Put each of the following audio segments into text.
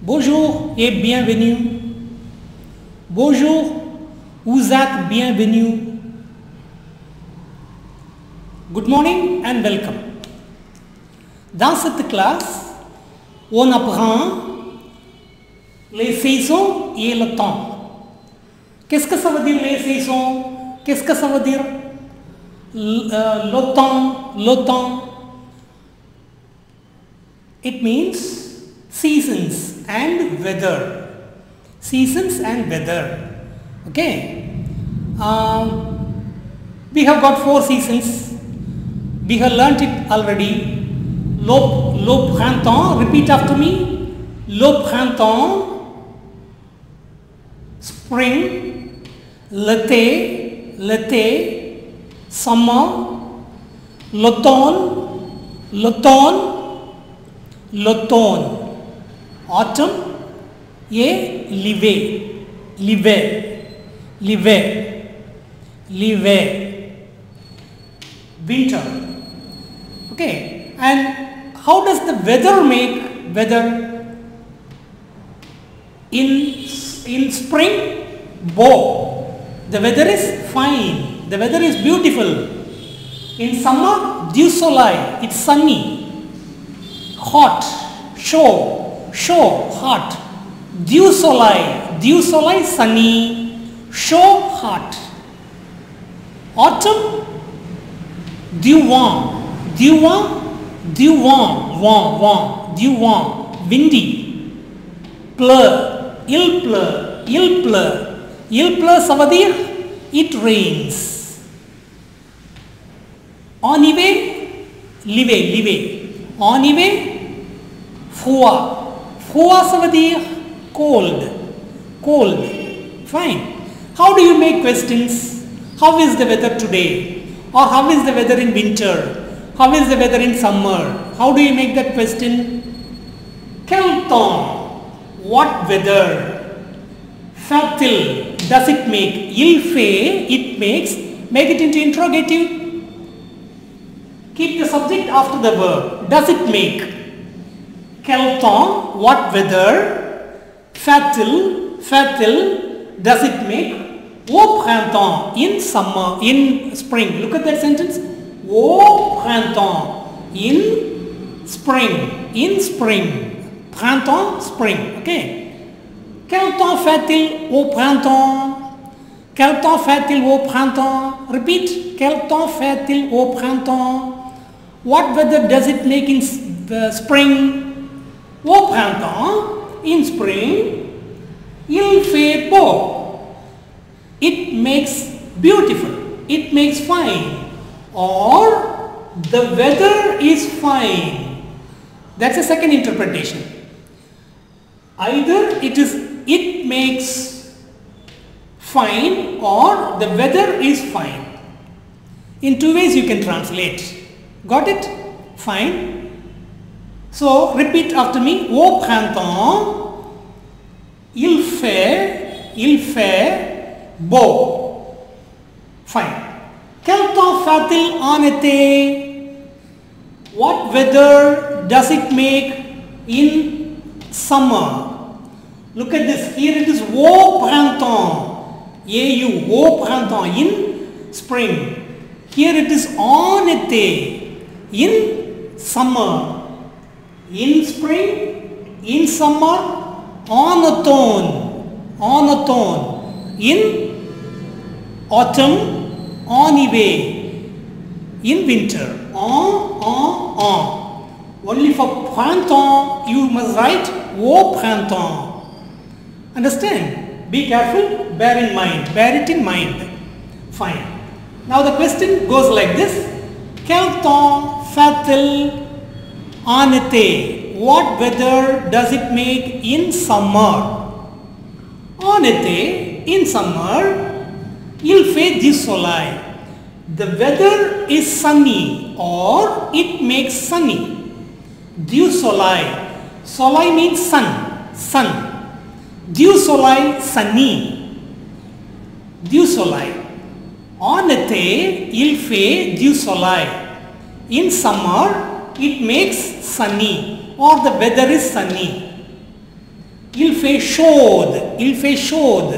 Bonjour et bienvenue. Bonjour, vous êtes bienvenue. Good morning and welcome. Dans cette classe, on apprend les saisons et le temps. Qu'est-ce que ça veut dire les saisons? Qu'est-ce que ça veut dire le temps? It means seasons and weather. Seasons and weather. Okay. We have got 4 seasons. We have learnt it already. Le printemps, repeat after me. Le printemps, spring, l'été, summer, l'automne, autumn et l'hiver, winter. Okay, and how does the weather make weather? In spring, the weather is fine, the weather is beautiful. In summer, du soleil, it's sunny, hot, chaud, hot. Du soleil, sunny, chaud, hot. Autumn, du vent, windy. Il pleut, ça veut dire it rains. Enivet, froid, ça veut dire cold. Fine. How do you make questions? How is the weather today? Or how is the weather in winter? How is the weather in summer? How do you make that question? Quel temps? What weather? Fait-il? Does it make? Il fait, it makes. Make it into interrogative. Keep the subject after the verb. Does it make? Quel temps? What weather? Fait-il? Does it make? Au printemps, in summer, in spring. Look at that sentence. Au printemps, in spring. Printemps, spring. Okay. Quel temps fait-il au printemps? Repeat. Quel temps fait-il au printemps? What weather does it make in spring? Au printemps, in spring, il fait beau. It makes beautiful. It makes fine. Or the weather is fine. That's a second interpretation. Either it makes fine or the weather is fine. In 2 ways you can translate. Got it? Fine. So repeat after me. Au printemps, il fait beau. Fine. Quel temps fait-il en été? What weather does it make in summer? Look at this. Here it is au printemps. Au printemps, in spring. Here it is en été, in summer. In spring, in summer, en automne. In autumn, en hiver. In winter, en. Only for printemps, you must write au printemps. Understand? Be careful, bear it in mind. Fine. Now the question goes like this. Quel temps fait-il en été? What weather does it make in summer? En été, in summer, il fait du soleil. The weather is sunny or it makes sunny. Du soleil. Soleil means sun. Du soleil, sunny. Du soleil. En été, il fait du soleil. In summer, it makes sunny or the weather is sunny. Il fait chaud. Il fait chaud.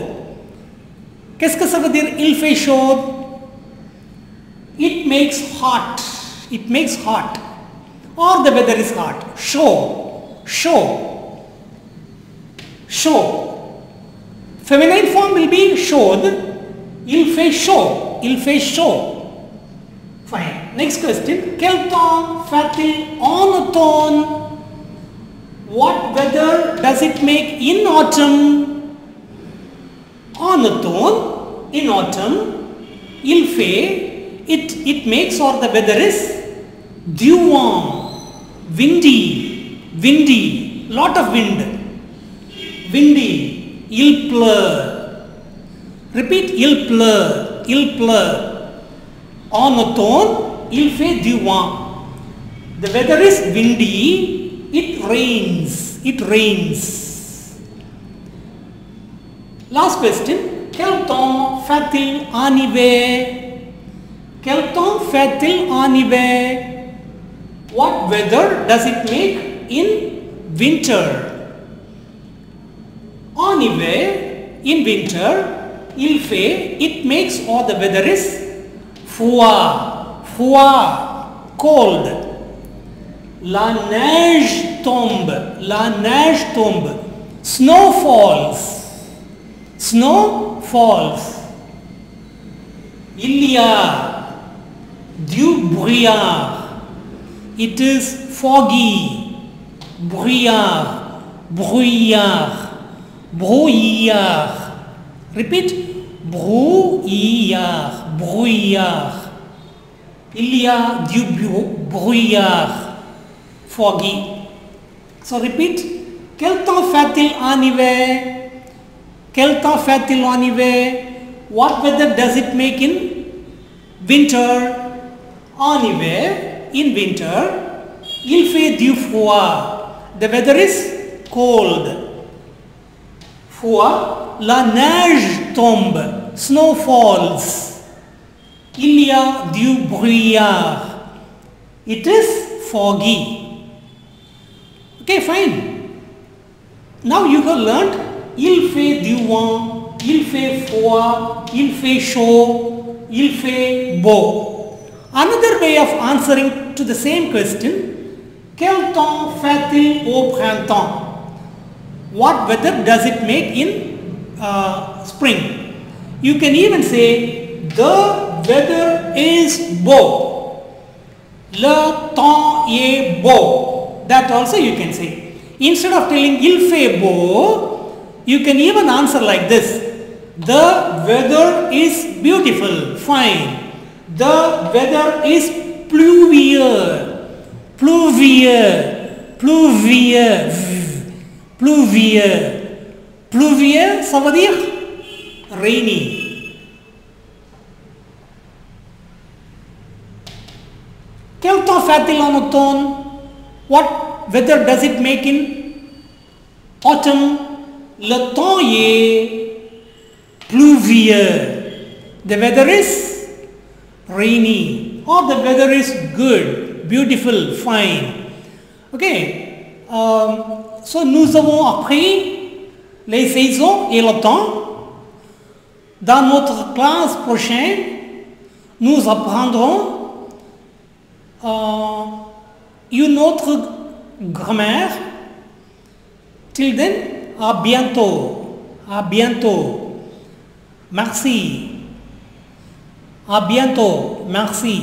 Qu'est-ce que ça veut dire il fait chaud? It makes hot. It makes hot. Or the weather is hot. Chaud. Chaud. Chaud. Feminine form will be chaud. Il fait chaud. Il fait chaud. Fine. Next question. Quel temps fait-il en automne? What weather does it make in autumn? En automne, in autumn, il fait, it makes, or the weather is dew-warm, windy, lot of wind, windy, il pleut. Repeat, il pleut. En automne, il fait dew-warm. The weather is windy, it rains. Last question. Quel temps fait-il en hiver? Quel temps fait-il en hiver? What weather does it make in winter? En hiver, in winter, il fait, it makes, or the weather is froid, cold. La neige tombe. Snow falls. Il y a du brouillard. It is foggy. Brouillard. Repeat. Brouillard. Il y a du brouillard. Foggy. So repeat. Quel temps fait-il en hiver? What weather does it make in winter? En hiver, in winter, il fait du froid. The weather is cold. Froid. La neige tombe. Snow falls. Il y a du brouillard. It is foggy. Okay, fine. Now you have learnt il fait du vent, il fait froid, il fait chaud, il fait beau. Another way of answering to the same question, quel temps fait-il au printemps? What weather does it make in spring? You can even say the weather is beau. Le temps est beau. That also you can say. Instead of telling il fait beau, you can even answer like this. The weather is beautiful. Fine. The weather is pluvieux. Pluvieux, ça veut dire rainy. Quel temps fait-il en automne? What weather does it make in autumn? Le temps est pluvieux. The weather is rainy, or the weather is good, beautiful, fine. Okay. So nous avons appris les saisons et le temps. Dans notre classe prochaine, nous apprendrons une autre grammaire. Till then, à bientôt. Merci. À bientôt. Merci.